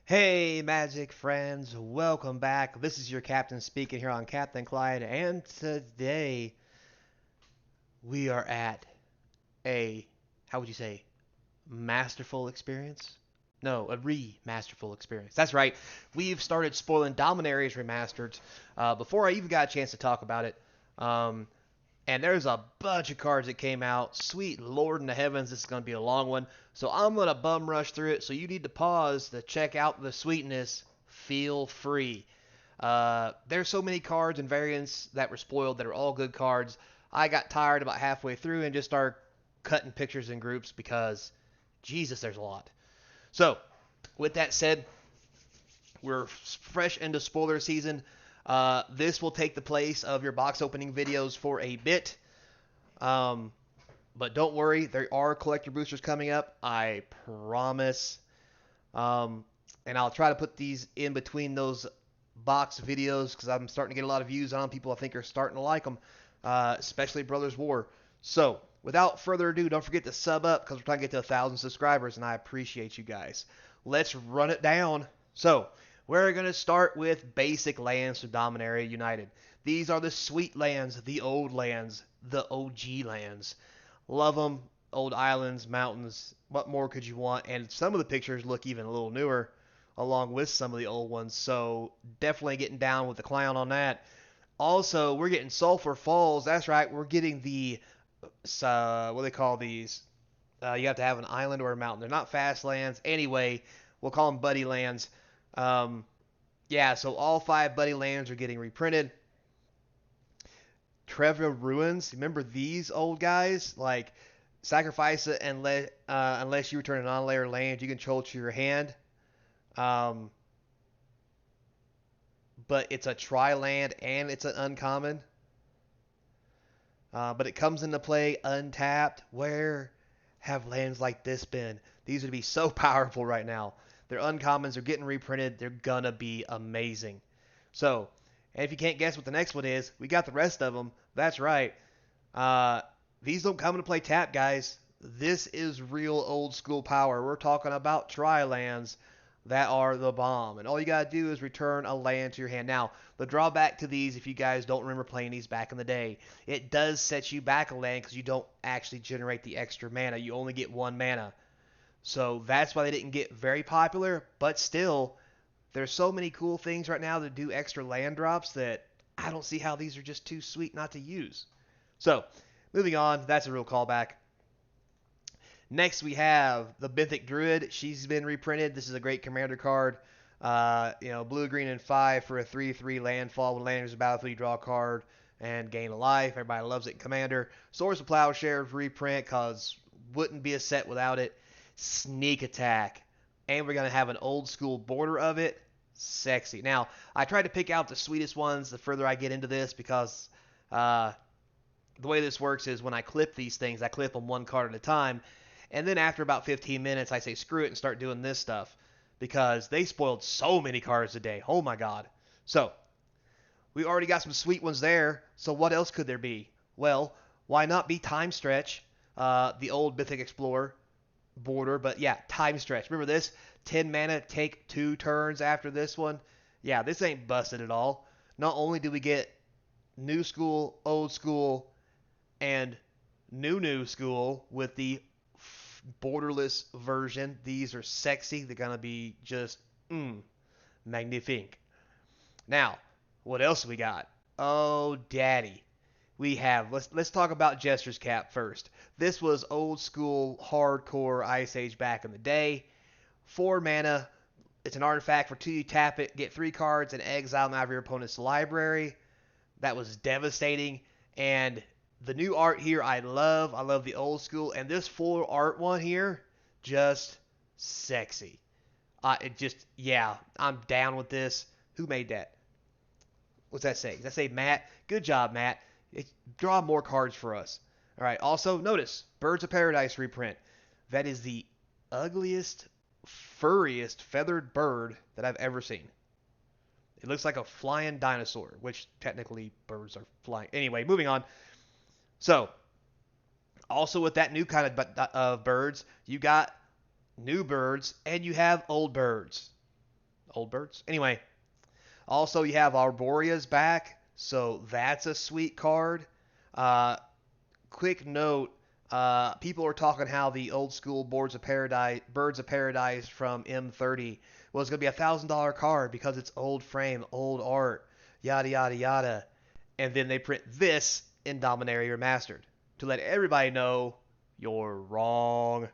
Hey, Magic friends, welcome back. This is your captain speaking here on Captain Clyde, and today we are at a, how would you say, masterful experience? No, a remasterful experience. That's right. We've started spoiling Dominaria's remastered before I even got a chance to talk about it. Um, and there's a bunch of cards that came out. Sweet Lord in the heavens, this is going to be a long one. So I'm going to bum rush through it. So you need to pause to check out the sweetness. Feel free. There's so many cards and variants that were spoiled that are all good cards. I got tired about halfway through and just started cutting pictures in groups because, Jesus, there's a lot. So, with that said, we're fresh into spoiler season. This will take the place of your box opening videos for a bit. Um, but don't worry, there are collector boosters coming up. I promise. Um, and I'll try to put these in between those box videos because I'm starting to get a lot of views on them. People I think are starting to like them, especially Brothers War. So, without further ado, don't forget to sub up because we're trying to get to 1,000 subscribers, and I appreciate you guys. Let's run it down. So, we're going to start with basic lands for Dominaria United. These are the sweet lands, the old lands, the OG lands. Love them. Old islands, mountains. What more could you want? And some of the pictures look even a little newer, along with some of the old ones. So definitely getting down with the clown on that. Also, we're getting Sulphur Falls. That's right. We're getting the what do they call these? You have to have an island or a mountain. They're not fast lands. Anyway, we'll call them buddy lands. Um, yeah, so all 5 buddy lands are getting reprinted. Trevor Ruins. Remember these old guys? Like, sacrifice it and unless you return a non-layer land you control to your hand. Um, but it's a tri-land and it's an uncommon. But it comes into play untapped. Where have lands like this been? These would be so powerful right now. They're uncommons. They're getting reprinted. They're gonna be amazing. So, and if you can't guess what the next one is, we got the rest of them. That's right. Uh, these don't come into play tap, guys. This is real old school power. We're talking about tri-lands that are the bomb. And all you got to do is return a land to your hand. Now, the drawback to these, if you guys don't remember playing these back in the day, it does set you back a land because you don't actually generate the extra mana. You only get 1 mana. So that's why they didn't get very popular. But still, there's so many cool things right now that do extra land drops that I don't see how these are just too sweet not to use. So, moving on, that's a real callback. Next, we have the Mythic Druid. She's been reprinted. This is a great commander card. Blue, green, and 5 for a 3/3 landfall. When land enters the battlefield, you draw a card and gain a life. Everybody loves it in Commander. Swords of Plowshares reprint because wouldn't be a set without it. Sneak Attack. And we're going to have an old school border of it. Sexy. Now, I tried to pick out the sweetest ones the further I get into this because the way this works is when I clip these things, I clip them 1 card at a time. And then after about 15 minutes, I say screw it and start doing this stuff because they spoiled so many cards today. Oh my god. So, we already got some sweet ones there. So what else could there be? Well, why not be Time Stretch, the old Mythic Explorer border, but yeah, Time Stretch. Remember this? 10 mana, take 2 turns after this one. Yeah, this ain't busted at all. Not only do we get new school, old school, and new school with the borderless version. These are sexy. They're going to be just magnifique. Now, what else we got? Oh, daddy. We have, let's talk about Jester's Cap first. This was old school hardcore Ice Age back in the day. 4 mana. It's an artifact for 2. You tap it, get 3 cards, and exile them out of your opponent's library. That was devastating. And the new art here I love. I love the old school. And this full art one here, just sexy. I'm down with this. Who made that? What's that say? Does that say Matt? Good job, Matt. Draw more cards for us. All right. Also, notice Birds of Paradise reprint. That is the ugliest, furriest feathered bird that I've ever seen. It looks like a flying dinosaur, which technically birds are flying. Anyway, moving on. So, also with that new kind of birds, you got new birds and you have old birds. old birds. Anyway, also you have Arboria's back, so that's a sweet card. Uh, Quick note, people are talking how the old school Birds of Paradise from M30 was going to be $1,000 card because it's old frame, old art, yada yada yada. And then they print this in Dominaria Remastered to let everybody know you're wrong.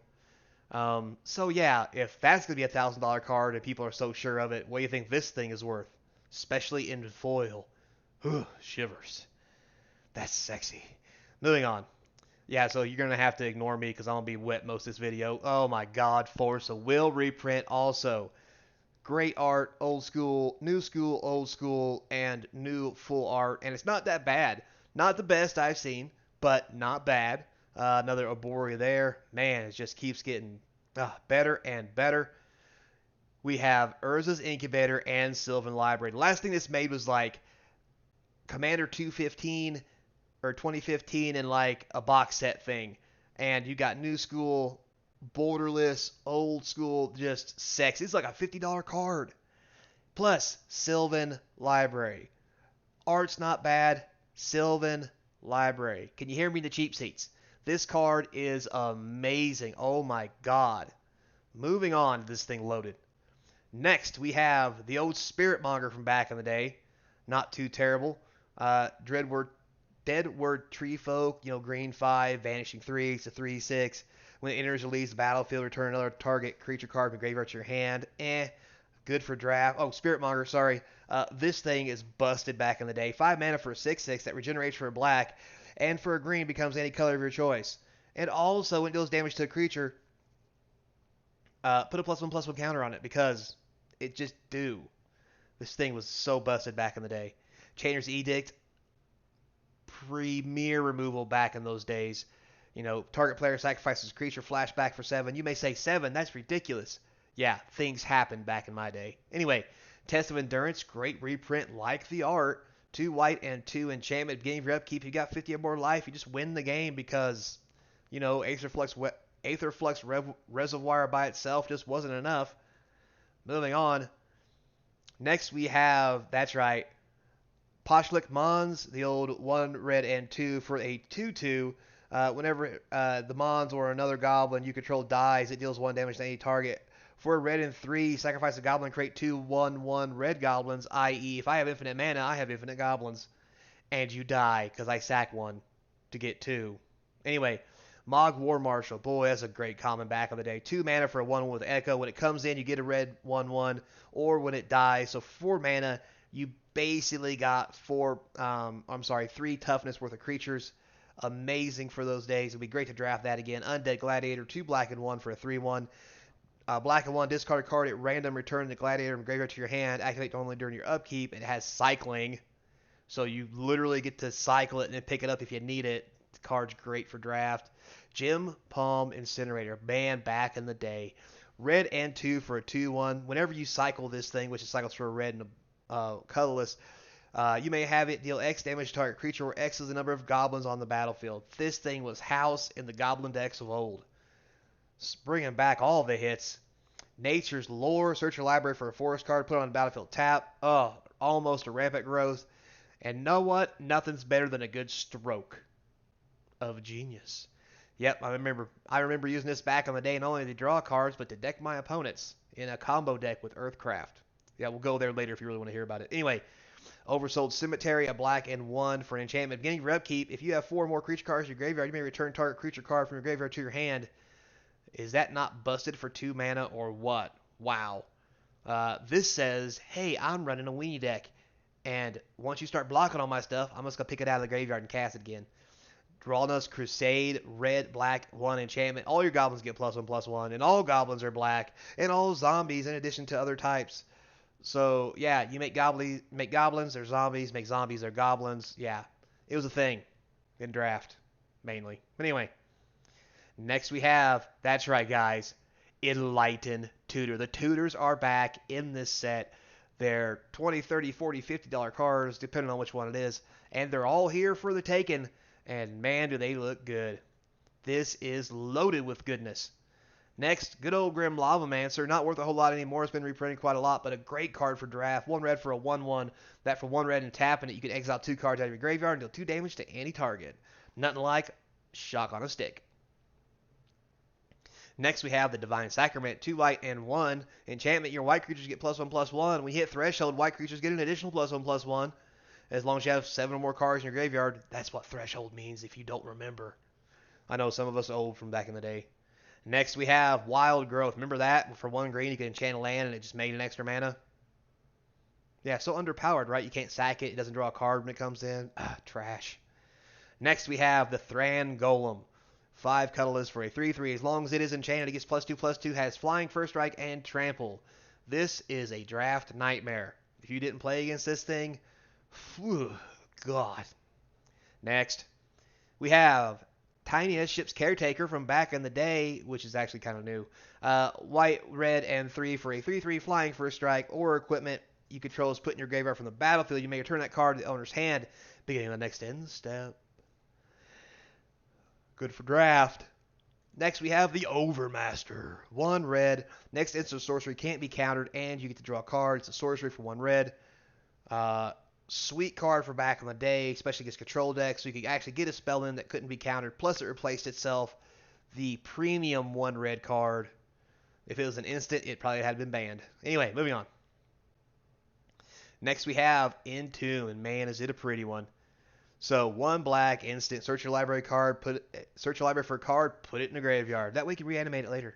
So yeah, if that's going to be $1,000 card and people are so sure of it, what do you think this thing is worth? Especially in foil. Shivers. That's sexy. Moving on. Yeah, so you're going to have to ignore me because I'm going to be wet most of this video. Oh my god, Force of Will reprint also. Great art, old school, old school, and new full art. And it's not that bad. Not the best I've seen, but not bad. Another Arboria there. Man, it just keeps getting better and better. We have Urza's Incubator and Sylvan Library. The last thing this made was like Commander 215 or 2015 and like a box set thing. And you got new school, borderless, old school, just sexy. It's like a $50 card. Plus, Sylvan Library. Art's not bad. Sylvan Library. Can you hear me in the cheap seats? This card is amazing. Oh my god. Moving on, this thing loaded. Next, we have the old Spiritmonger from back in the day. Not too terrible. Deadward Tree Folk, green 5, vanishing 3, it's a 3/6. When it enters or leaves the battlefield, return another target creature card from graveyard to your hand. Good for draft. Oh, Spiritmonger, sorry. This thing is busted back in the day. 5 mana for a 6/6 that regenerates for a black, and for a green becomes any color of your choice. And also, when it deals damage to a creature, put a +1/+1 counter on it because it just do. This thing was so busted back in the day. Chainer's Edict, premier removal back in those days. Target player sacrifices creature, flashback for 7. You may say 7, that's ridiculous. Yeah, things happened back in my day. Anyway, Test of Endurance, great reprint like the art. 2 white and 2 enchantment. Beginning of your upkeep, you got 50 or more life. You just win the game because, Aetherflux Reservoir by itself just wasn't enough. Moving on. Next we have, that's right, Poshlik Mons, the old 1 red and 2 for a 2/2. Whenever the Mons or another goblin you control dies, it deals 1 damage to any target. For a red and 3, sacrifice a goblin, create 2 1/1 red goblins, i.e. if I have infinite mana, I have infinite goblins. And you die, because I sack 1 to get 2. Anyway, Mog War Marshal. Boy, that's a great common back in the day. 2 mana for a 1/1 with Echo. When it comes in, you get a red 1/1, or when it dies. So 4 mana, you basically got 3 toughness worth of creatures. Amazing for those days. It'd be great to draft that again. Undead Gladiator, 2 black and 1 for a 3/1. Black and 1, discard a card at random, return the Gladiator from graveyard to your hand. Activate only during your upkeep. It has cycling, so you literally get to cycle it and then pick it up if you need it. The card's great for draft. Jim Palm Incinerator, man, back in the day. Red and 2 for a 2/1. Whenever you cycle this thing, which it cycles for a red and a colorless, you may have it deal X damage to target creature, where X is the number of goblins on the battlefield. This thing was house in the goblin decks of old. Bringing back all the hits. Nature's Lore, search your library for a forest card, put it on the battlefield, tap. Almost a rampant growth. And know what? Nothing's better than a good stroke of genius. Yep, I remember using this back in the day, not only to draw cards, but to deck my opponents in a combo deck with Earthcraft. Yeah, we'll go there later if you really want to hear about it. Anyway, Oversold Cemetery, a black and 1 for an enchantment. Beginning of your upkeep, if you have 4 or more creature cards in your graveyard, you may return target creature card from your graveyard to your hand. Is that not busted for 2 mana or what? Wow. This says, hey, I'm running a weenie deck, and once you start blocking all my stuff, I'm just going to pick it out of the graveyard and cast it again. Dralna's Crusade, red, black, 1 enchantment. All your goblins get +1/+1, and all goblins are black, and all zombies in addition to other types. So, yeah, you make goblins, they're zombies, make zombies, they're goblins. Yeah, it was a thing in draft, mainly. But anyway, next we have, that's right, guys, Enlighten Tutor. The tutors are back in this set. They're $20, $30, $40, $50 cards, depending on which one it is, and they're all here for the taking. And man, do they look good. This is loaded with goodness. Next, good old Grim Lavamancer. Not worth a whole lot anymore. It's been reprinted quite a lot, but a great card for draft. 1 red for a 1/1. That for 1 red and tapping it, you can exile 2 cards out of your graveyard and deal 2 damage to any target. Nothing like shock on a stick. Next, we have the Divine Sacrament. 2 white and 1 enchantment. Your white creatures get +1/+1. When you hit Threshold, white creatures get an additional +1/+1. As long as you have 7 or more cards in your graveyard. That's what Threshold means if you don't remember. I know some of us are old from back in the day. Next, we have Wild Growth. Remember that? For 1 green, you could enchant a land and it just made an extra mana. Yeah, so underpowered, right? You can't sack it. It doesn't draw a card when it comes in. Trash. Next, we have the Thran Golem. 5 colorless for a 3/3. As long as it is enchanted, it gets +2/+2, has flying, first strike, and trample. This is a draft nightmare. If you didn't play against this thing, whew, God. Next, we have Tiny Ship's Caretaker from back in the day, which is actually kind of new. White, red, and 3 for a 3/3 flying, first strike, or equipment you control is put in your graveyard from the battlefield. You may return that card to the owner's hand, beginning of the next end step. Good for draft. Next, we have the Overmaster. 1 red. Next instant sorcery can't be countered, and you get to draw a card. It's a sorcery for 1 red. Sweet card for back in the day, especially against control decks, so you could actually get a spell in that couldn't be countered. Plus, it replaced itself. The premium 1 red card. If it was an instant, it probably had been banned. Anyway, moving on. Next, we have Entomb, and man, is it a pretty one. So 1 black instant, search your library card, search your library for a card, put it in the graveyard. That way you can reanimate it later.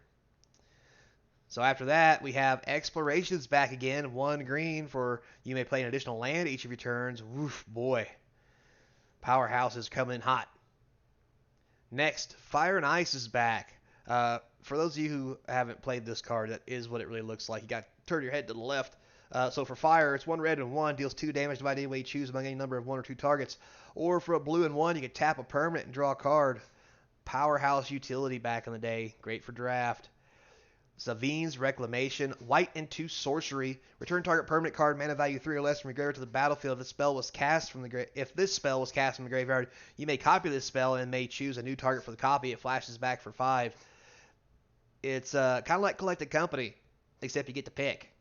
So after that, we have Explorations back again. 1 green for you may play an additional land each of your turns. Woof, boy. Powerhouse is coming hot. Next, Fire and Ice is back. For those of you who haven't played this card, that is what it really looks like. You got to turn your head to the left. So for fire, it's 1 red and 1, deals 2 damage divided any way you choose among any number of 1 or 2 targets. Or for a blue and 1, you can tap a permanent and draw a card. Powerhouse utility back in the day. Great for draft. Zavine's Reclamation. White and 2 sorcery. Return target permanent card, mana value 3 or less from your graveyard to the battlefield. If this spell was cast from the graveyard, you may copy this spell and may choose a new target for the copy. It flashes back for 5. It's kind of like Collected Company, except you get to pick.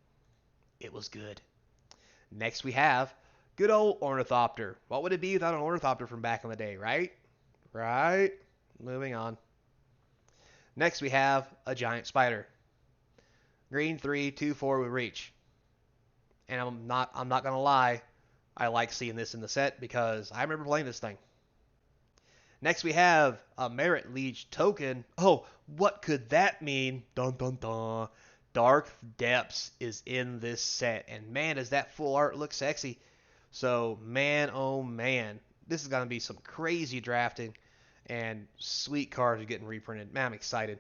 It was good. Next we have good old Ornithopter. What would it be without an Ornithopter from back in the day, right? Right? Moving on. Next we have a Giant Spider. Green 3, 2/4 with reach. And I'm not gonna lie, I like seeing this in the set because I remember playing this thing. Next we have a Merit Leech token. Oh, what could that mean? Dun dun dun. Dark Depths is in this set, and man, does that full art look sexy. So, man, oh man, this is going to be some crazy drafting, and sweet cards are getting reprinted. Man, I'm excited.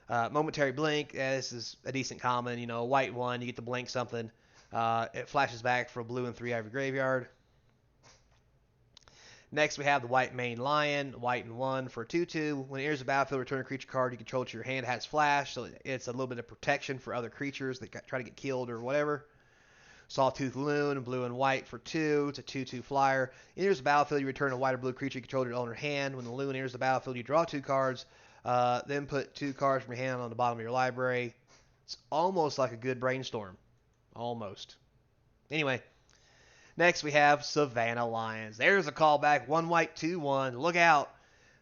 Momentary Blink, this is a decent common, white 1, you get to blink something. It flashes back for a blue and 3 out of your graveyard. Next, we have the White Mane Lion, white and 1 for 2/2. When it enters the battlefield, return a creature card you control to your hand. It has flash, so it's a little bit of protection for other creatures that try to get killed or whatever. Sawtooth Loon, blue and white for 2. It's a 2/2 flyer. Enters the battlefield, you return a white or blue creature you control to your owner's hand. When the Loon enters the battlefield, you draw 2 cards. Then put 2 cards from your hand on the bottom of your library. It's almost like a good brainstorm. Almost. Anyway. Next, we have Savannah Lions. There's a callback. 1 white, 2/1. Look out.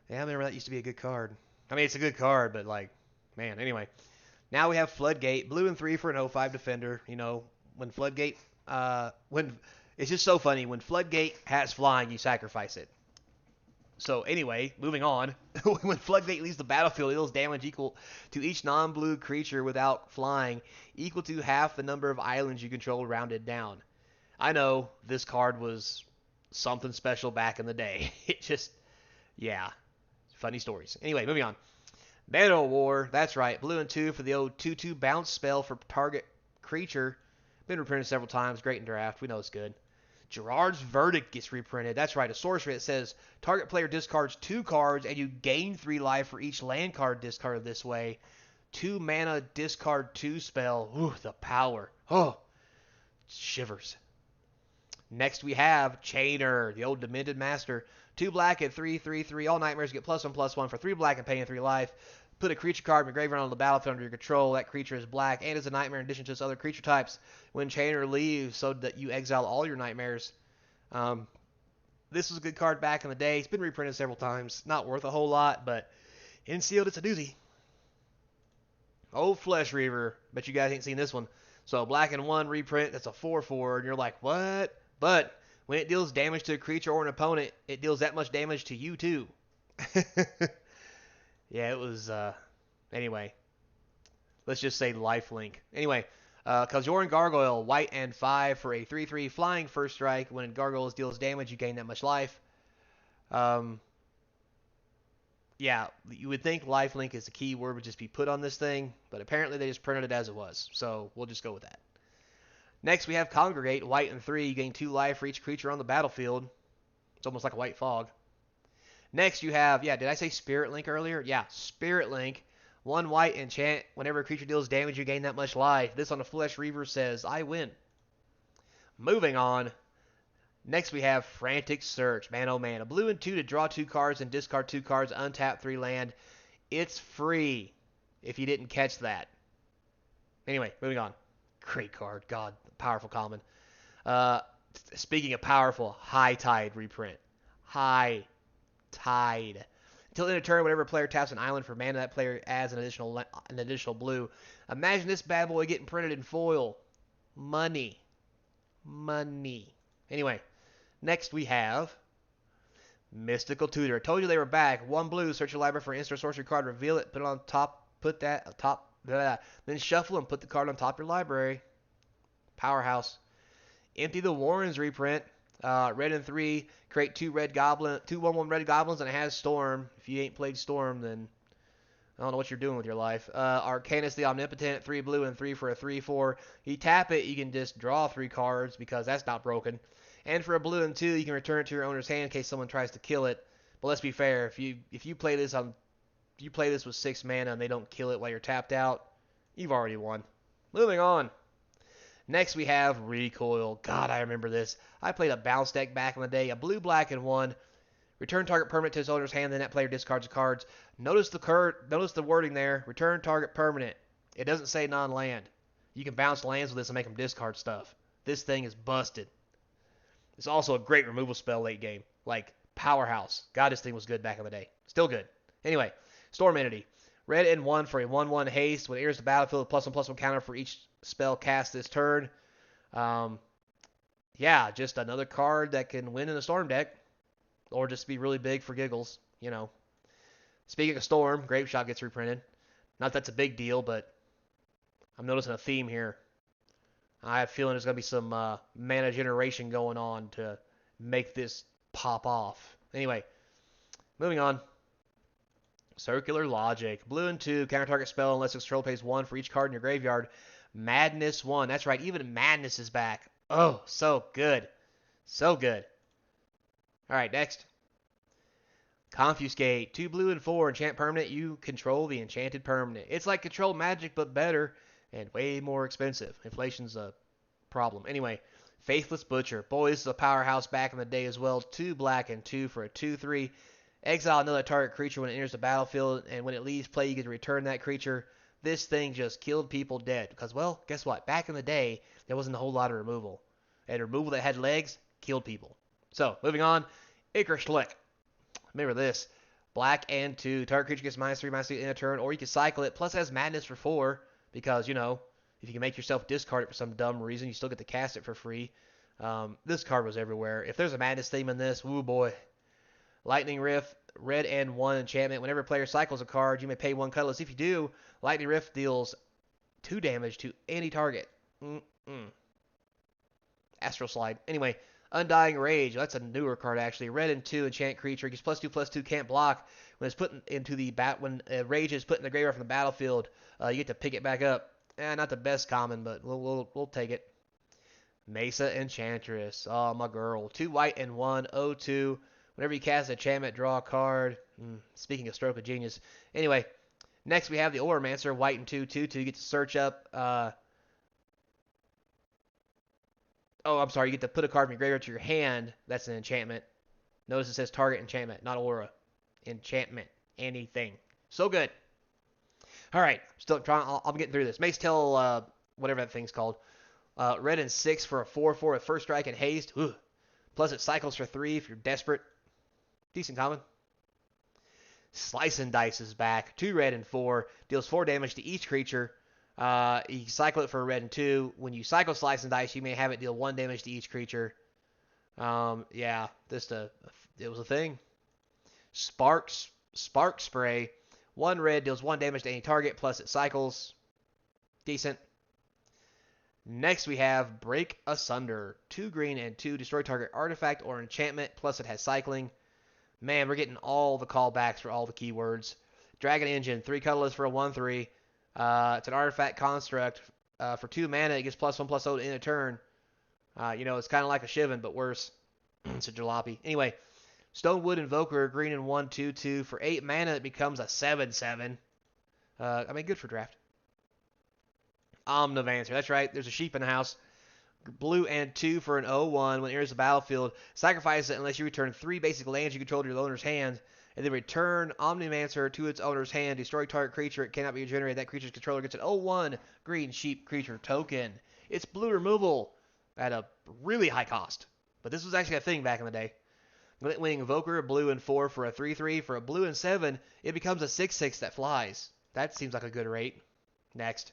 Yeah, I remember that used to be a good card. I mean, it's a good card, but man, anyway. Now we have Floodgate. Blue and 3 for an 0/5 defender. When Floodgate, it's just so funny. When Floodgate has flying, you sacrifice it. So anyway, moving on. When Floodgate leaves the battlefield, it deals damage equal to each non-blue creature without flying, equal to half the number of islands you control rounded down. I know this card was something special back in the day. It just, yeah, funny stories. Anyway, moving on. Battle War, that's right. Blue and 2 for the old 2/2 bounce spell for target creature. Been reprinted several times. Great in draft. We know it's good. Gerard's Verdict gets reprinted. That's right. A sorcery that says target player discards 2 cards and you gain 3 life for each land card discarded this way. 2 mana discard 2 spell. Ooh, the power. Oh, shivers. Next we have Chainer, the old Demented Master. 2 black and 3/3/3. All nightmares get +1/+1 for 3 black and paying 3 life. Put a creature card from your graveyard on the battlefield under your control. That creature is black and is a nightmare in addition to its other creature types. When Chainer leaves, so that you exile all your nightmares. This was a good card back in the day. It's been reprinted several times. Not worth a whole lot, but in sealed, it's a doozy. Old Flesh Reaver. Bet you guys ain't seen this one. So black and 1 reprint. That's a 4/4, and you're like, what? But when it deals damage to a creature or an opponent, it deals that much damage to you too. Yeah, it was. Anyway, let's just say lifelink. Anyway, Kaljoran Gargoyle, white and 5 for a 3/3 flying first strike. When Gargoyles deals damage, you gain that much life. Yeah, you would think lifelink is the key word would just be put on this thing, but apparently they just printed it as it was. So we'll just go with that. Next, we have Congregate, white and 3. You gain 2 life for each creature on the battlefield. It's almost like a white fog. Next, you have, did I say Spirit Link earlier? Yeah, Spirit Link. 1 white enchant. Whenever a creature deals damage, you gain that much life. This on the Flesh Reaver says, I win. Moving on. Next, we have Frantic Search. Man, oh man. A blue and 2 to draw 2 cards and discard 2 cards, untap 3 land. It's free, if you didn't catch that. Anyway, moving on. Great card. God, powerful common. Speaking of powerful, High Tide reprint. High Tide. Until end of turn, whenever a player taps an island for mana, that player adds an additional blue. Imagine this bad boy getting printed in foil. Money. Anyway, next we have Mystical Tutor. I told you they were back. 1 blue, search your library for an instant sorcery card, reveal it, put it on top, put that on top, then shuffle and put the card on top of your library. Powerhouse. Empty the Warrens reprint. Red and 3, create 2 1/1 red goblins, and it has Storm. If you ain't played Storm, then I don't know what you're doing with your life. Arcanus the Omnipotent, 3 blue and 3 for a 3/4. You tap it, you can just draw 3 cards because that's not broken. And for a blue and 2, you can return it to your owner's hand in case someone tries to kill it. But let's be fair, if you play this with 6 mana and they don't kill it while you're tapped out, you've already won. Moving on. Next we have Recoil. God, I remember this. I played a bounce deck back in the day. A blue, black, and 1. Return target permanent to his owner's hand, then that player discards the cards. Notice the wording there. Return target permanent. It doesn't say non-land. You can bounce lands with this and make them discard stuff. This thing is busted. It's also a great removal spell late game. Like, powerhouse. God, this thing was good back in the day. Still good. Anyway, Storm Entity. Red and 1 for a 1/1 haste. When it enters the battlefield, +1/+1 counter for each spell cast this turn. Just another card that can win in a Storm deck. Or just be really big for giggles, you know. Speaking of Storm, Grape Shot gets reprinted. Not that's a big deal, but I'm noticing a theme here. I have a feeling there's going to be some mana generation going on to make this pop off. Anyway, moving on. Circular Logic. Blue and 2, counter target spell unless its control pays 1 for each card in your graveyard. Madness 1. That's right, even Madness is back. Oh, so good. So good. Alright, next. Confuscate. 2 blue and 4, enchant permanent. You control the enchanted permanent. It's like Control Magic, but better and way more expensive. Inflation's a problem. Anyway, Faithless Butcher. Boy, this is a powerhouse back in the day as well. 2 black and 2 for a 2/3. Exile another target creature when it enters the battlefield, and when it leaves play, you get to return that creature. This thing just killed people dead. Because, well, guess what? Back in the day, there wasn't a whole lot of removal. And removal that had legs killed people. So, moving on. Icar Schlick. Remember this. Black and 2. Target creature gets -3/-2 in a turn, or you can cycle it. Plus, it has Madness for 4. Because, you know, if you can make yourself discard it for some dumb reason, you still get to cast it for free. This card was everywhere. If there's a Madness theme in this, woo boy. Lightning Rift, red and 1 enchantment. Whenever a player cycles a card, you may pay 1 colorless. If you do, Lightning Rift deals 2 damage to any target. Astral Slide. Anyway, Undying Rage. That's a newer card actually. Red and 2 enchant creature. It gets +2/+2. Can't block. When it's put into the when Rage is put in the graveyard from the battlefield, you get to pick it back up. Not the best common, but we'll take it. Mesa Enchantress. Oh, my girl. 2 white and 1. 0/2. Whenever you cast an enchantment, draw a card. Speaking of stroke of genius. Anyway, next we have the Oromancer, white and 2/2. You get to search up. You get to put a card from your graveyard to your hand. That's an enchantment. Notice it says target enchantment, not aura. Enchantment. Anything. So good. All right, still trying. I'm getting through this. Mace Tail, whatever that thing's called. Red and 6 for a 4/4 with first strike and haste. Ooh. Plus it cycles for 3 if you're desperate. Decent common. Slice and Dice is back. 2 red and 4. Deals 4 damage to each creature. You cycle it for a red and 2. When you cycle Slice and Dice, you may have it deal 1 damage to each creature. Yeah, it was a thing. Spark Spray. 1 red deals 1 damage to any target, plus it cycles. Decent. Next we have Break Asunder. 2 green and 2. Destroy target artifact or enchantment, plus it has cycling. Man, we're getting all the callbacks for all the keywords. Dragon Engine. 3 colorless for a 1/3. It's an artifact construct. For 2 mana, it gets +1/+0 to end a turn. It's kind of like a Shivan, but worse. It's a jalopy. Anyway, Stonewood Invoker, green and 1/2/2. For 8 mana, it becomes a 7/7. Good for draft. Omnivancer. That's right. There's a sheep in the house. Blue and 2 for an 0/1. When it enters the battlefield, sacrifice it unless you return 3 basic lands you control to your owner's hand, and then return Omnivancer to its owner's hand. Destroy target creature. It cannot be regenerated. That creature's controller gets an 0/1 green sheep creature token. It's blue removal at a really high cost. But this was actually a thing back in the day. Glintwing Invoker, blue and 4 for a 3/3. For a blue and 7, it becomes a 6/6 that flies. That seems like a good rate. Next.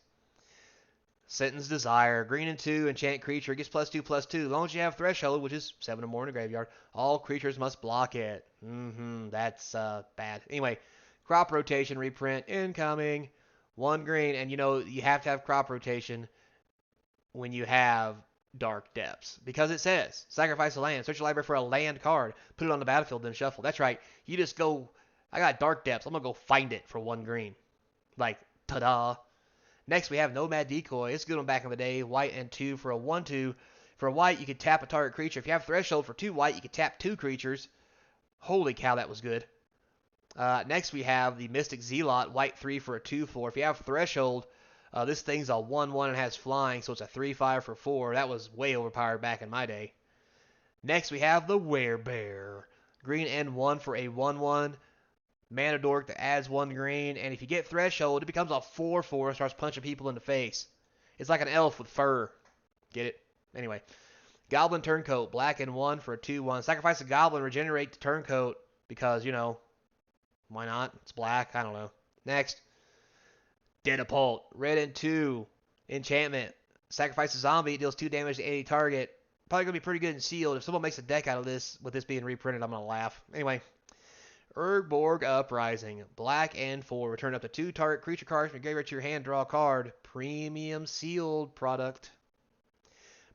Sentence Desire, green and 2, enchant creature, gets +2/+2. As long as you have Threshold, which is 7 or more in a graveyard, all creatures must block it. That's bad. Anyway, Crop Rotation, reprint, incoming. 1 green, and you have to have Crop Rotation when you have Dark Depths. Because it says, sacrifice a land, search your library for a land card, put it on the battlefield, then shuffle. That's right. You just go, I got Dark Depths, I'm going to go find it for 1 green. Like, ta-da. Next, we have Nomad Decoy. It's a good one back in the day. White and 2 for a 1/2. For a white, you could tap a target creature. If you have Threshold for 2 white, you could tap 2 creatures. Holy cow, that was good. Next, we have the Mystic Zealot. White 3 for a 2/4. If you have Threshold, this thing's a 1/1 and has flying, so it's a 3/5 for 4. That was way overpowered back in my day. Next, we have the Werebear. Green and 1 for a 1/1. Mana dork that adds 1 green, and if you get Threshold, it becomes a 4/4 and starts punching people in the face. It's like an elf with fur. Get it? Anyway. Goblin Turncoat, black and 1 for a 2/1. Sacrifice a goblin, regenerate the Turncoat, because, why not? It's black. I don't know. Next. Dedapult, red and 2, enchantment. Sacrifice a zombie, it deals 2 damage to any target. Probably going to be pretty good in sealed. If someone makes a deck out of this, with this being reprinted, I'm going to laugh. Anyway. Urborg Uprising, black and 4. Return up to 2 target creature cards from your graveyard to your hand. Draw a card. Premium sealed product.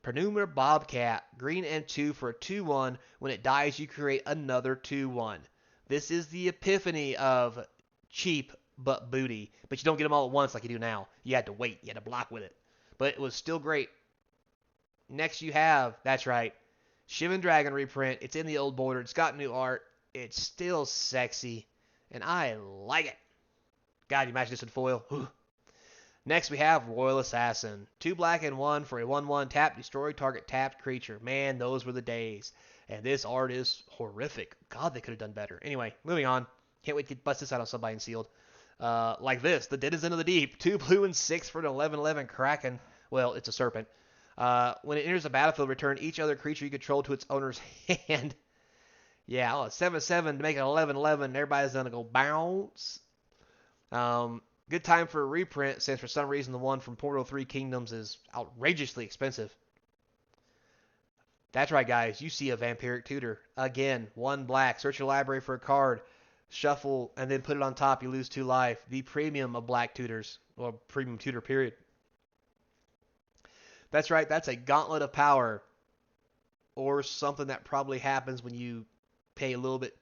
Penuma Bobcat, green and 2 for a 2/1. When it dies, you create another 2/1. This is the epiphany of cheap but booty. But you don't get them all at once like you do now. You had to wait. You had to block with it. But it was still great. Next you have, that's right, Shivan Dragon reprint. It's in the old border. It's got new art. It's still sexy, and I like it. God, you imagine this in foil? Next, we have Royal Assassin. 2 black and 1 for a 1/1 tap, destroy target tapped creature. Man, those were the days. And this art is horrific. God, they could have done better. Anyway, moving on. Can't wait to bust this out on somebody in sealed. Like this, the Denizen of the Deep. 2 blue and 6 for an 11/11 Kraken. Well, it's a serpent. When it enters the battlefield, return each other creature you control to its owner's hand. Yeah, 7/7 to make it 11/11. Everybody's gonna go bounce. Good time for a reprint, since for some reason the one from Portal 3 Kingdoms is outrageously expensive. That's right, guys. You see a Vampiric Tutor. Again, 1 black. Search your library for a card. Shuffle, and then put it on top. You lose 2 life. The premium of black tutors. Or premium tutor, period. That's right. That's a Gauntlet of Power. Or something that probably happens when you pay a little bit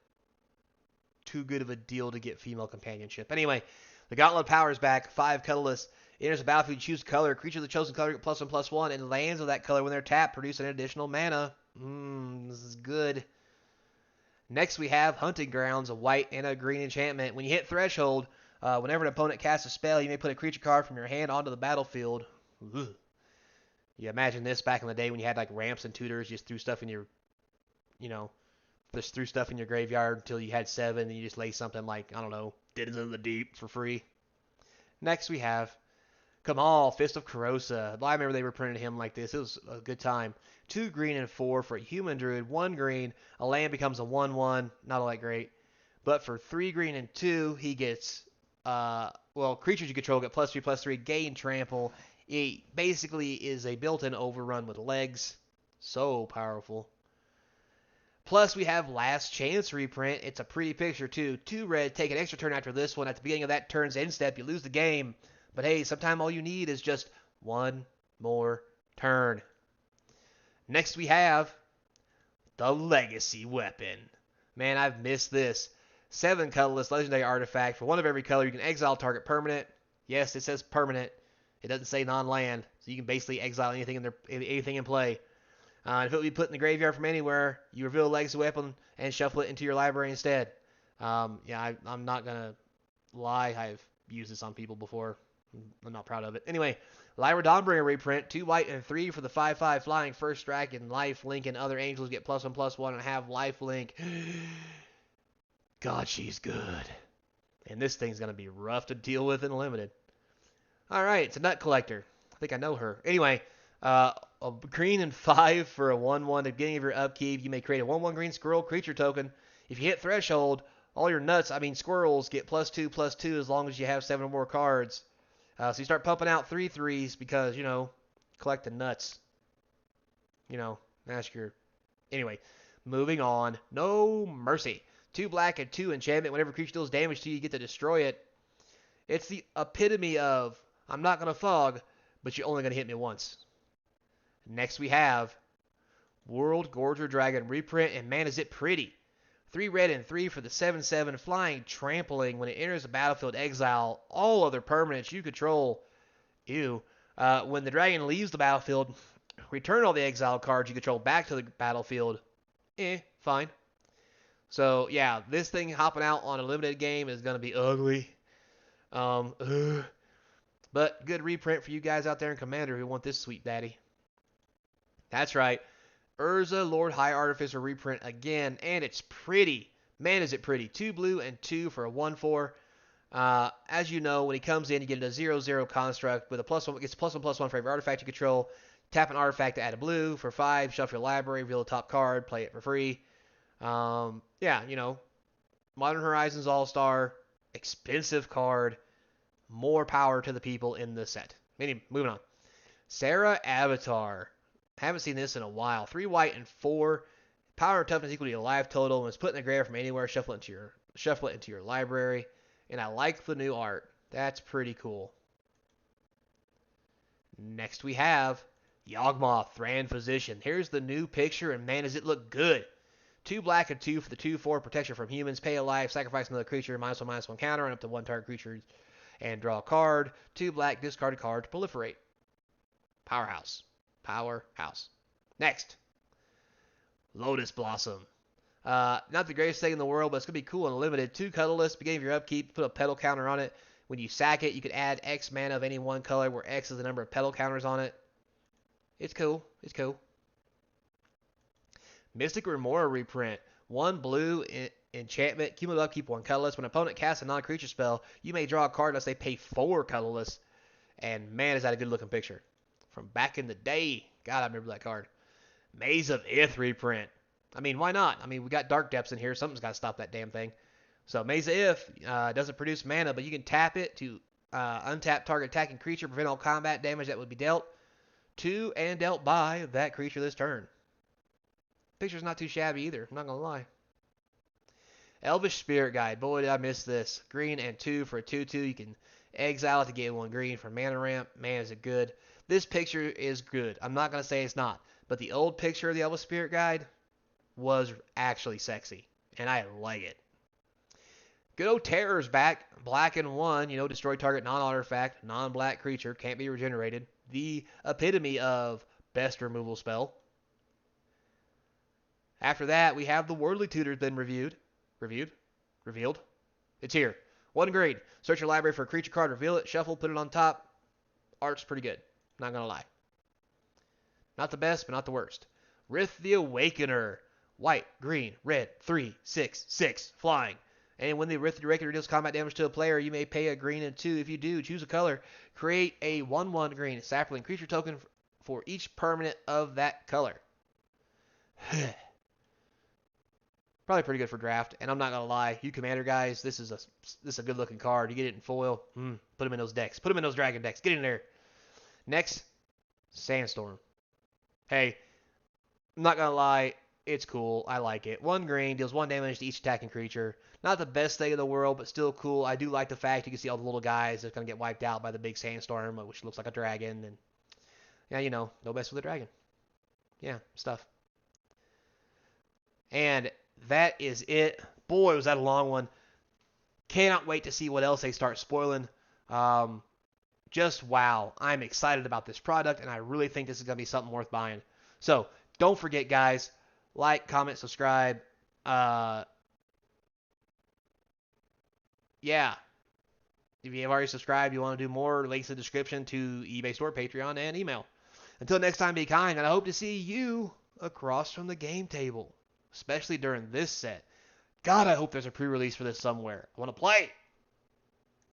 too good of a deal to get female companionship. Anyway, the Gauntlet of Power is back. 5 colorless. Enters the battlefield, choose color. Creature of the chosen color get +1/+1, and lands of that color when they're tapped produce an additional mana. This is good. Next we have Hunting Grounds, a white and a green enchantment. When you hit Threshold, whenever an opponent casts a spell, you may put a creature card from your hand onto the battlefield. Ooh. You imagine this back in the day when you had like ramps and tutors, you just threw stuff in your, just threw stuff in your graveyard until you had 7, and you just lay something like, I don't know, Denizen of the Deep for free. Next we have Kamal, Fist of Karosa. I remember they reprinted him like this. It was a good time. 2 green and 4 for a human druid. 1 green. A land becomes a 1/1. Not all that great. But for 3 green and 2, he gets, creatures you control get +3/+3, gain trample. It basically is a built-in overrun with legs. So powerful. Plus, we have Last Chance reprint. It's a pretty picture, too. 2 red, take an extra turn after this one. At the beginning of that turn's end step, you lose the game. But hey, sometimes all you need is just one more turn. Next, we have the Legacy Weapon. Man, I've missed this. 7 colorless legendary artifact. For 1 of every color, you can exile target permanent. Yes, it says permanent. It doesn't say non-land. So you can basically exile anything in play. If it would be put in the graveyard from anywhere, you reveal a Legacy Weapon and shuffle it into your library instead. I'm not going to lie. I've used this on people before. I'm not proud of it. Anyway, Lyra Dawnbringer reprint. 2 white and 3 for the 5/5 flying first strike and life link, and other angels get +1/+1 and have life link. God, she's good. And this thing's going to be rough to deal with in limited. Alright, it's a nut collector. I think I know her. Anyway, a green and 5 for a 1/1 at the beginning of your upkeep. You may create a 1/1 green squirrel creature token. If you hit threshold, all your squirrels get +2/+2 as long as you have 7 or more cards. So you start pumping out 3/3s because, collecting nuts. Ask your... Anyway, moving on. No Mercy. 2 black and 2 enchantment. Whenever a creature deals damage to you, you get to destroy it. It's the epitome of, I'm not going to fog, but you're only going to hit me once. Next we have World Gorger Dragon reprint, and man is it pretty. 3 red and 3 for the 7/7 flying trampling. When it enters the battlefield, exile all other permanents you control. Ew. When the dragon leaves the battlefield, return all the exiled cards you control back to the battlefield. Fine. So yeah, this thing hopping out on a limited game is going to be ugly. But good reprint for you guys out there in Commander who want this sweet daddy. That's right. Urza, Lord High Artificer reprint again, and it's pretty. Man, is it pretty. 2 blue and 2 for a 1/4. As you know, when he comes in, you get a 0/0 construct with a +1. It gets +1/+1 for every artifact you control. Tap an artifact to add a blue. For 5, shuffle your library, reveal the top card, play it for free. Modern Horizons All-Star, expensive card, more power to the people in the set. Moving on. Sarah Avatar. Haven't seen this in a while. 3 white and 4. Power and toughness equal to your life total. When it's put in the graveyard from anywhere, shuffle it into your library. And I like the new art. That's pretty cool. Next we have Yawgmoth, Thran Physician. Here's the new picture, and man, does it look good. 2 black and 2 for the 2/4 protection from humans. Pay a life, sacrifice another creature, -1/-1 counter, and up to 1 target creature, and draw a card. 2 black, discard a card to proliferate. Powerhouse. Next. Lotus Blossom. Not the greatest thing in the world, but it's going to be cool and limited. 2 colorless, beginning of your upkeep, put a petal counter on it. When you sack it, you can add X mana of any one color, where X is the number of petal counters on it. It's cool. Mystic Remora reprint. 1 blue enchantment, cumulative upkeep, 1 colorless. When an opponent casts a non-creature spell, you may draw a card unless they pay 4 colorless. And man, is that a good looking picture. From back in the day. God, I remember that card. Maze of Ith reprint. Why not? We got Dark Depths in here. Something's got to stop that damn thing. So Maze of Ith doesn't produce mana, but you can tap it to untap target attacking creature, prevent all combat damage that would be dealt to and dealt by that creature this turn. Picture's not too shabby either. I'm not going to lie. Elvish Spirit Guide. Boy, did I miss this. Green and 2 for a 2/2. You can exile it to get 1 green for mana ramp. Man, is it good. This picture is good. I'm not going to say it's not. But the old picture of the Elvish Spirit Guide was actually sexy. And I like it. Good old Terror's back. Black and 1. Destroy target non-artifact, non-black creature. Can't be regenerated. The epitome of best removal spell. After that, we have the Worldly Tutors been revealed. It's here. 1 green. Search your library for a creature card, reveal it, shuffle, put it on top. Art's pretty good. Not going to lie. Not the best, but not the worst. Rith the Awakener. White, green, red, 3, 6, 6, flying. And when the regular deals combat damage to a player, you may pay a green and 2. If you do, choose a color. Create a 1/1 green sapling creature token for each permanent of that color. Probably pretty good for draft. And I'm not gonna lie, you commander guys, this is a good looking card. You get it in foil. Put them in those decks. Put them in those dragon decks. Get in there. Next, Sandstorm. Hey, I'm not gonna lie, it's cool. I like it. 1 green deals 1 damage to each attacking creature. Not the best thing in the world, but still cool. I do like the fact you can see all the little guys that's gonna get wiped out by the big sandstorm, which looks like a dragon. And yeah, you know, no best with a dragon. Yeah, stuff. And that is it. Boy, was that a long one. Cannot wait to see what else they start spoiling. Just wow. I'm excited about this product, and I really think this is going to be something worth buying. So don't forget, guys, like, comment, subscribe. Yeah. If you have already subscribed, you want to do more, links in the description to eBay Store, Patreon, and email. Until next time, be kind, and I hope to see you across from the game table, especially during this set. God, I hope there's a pre-release for this somewhere. I want to play.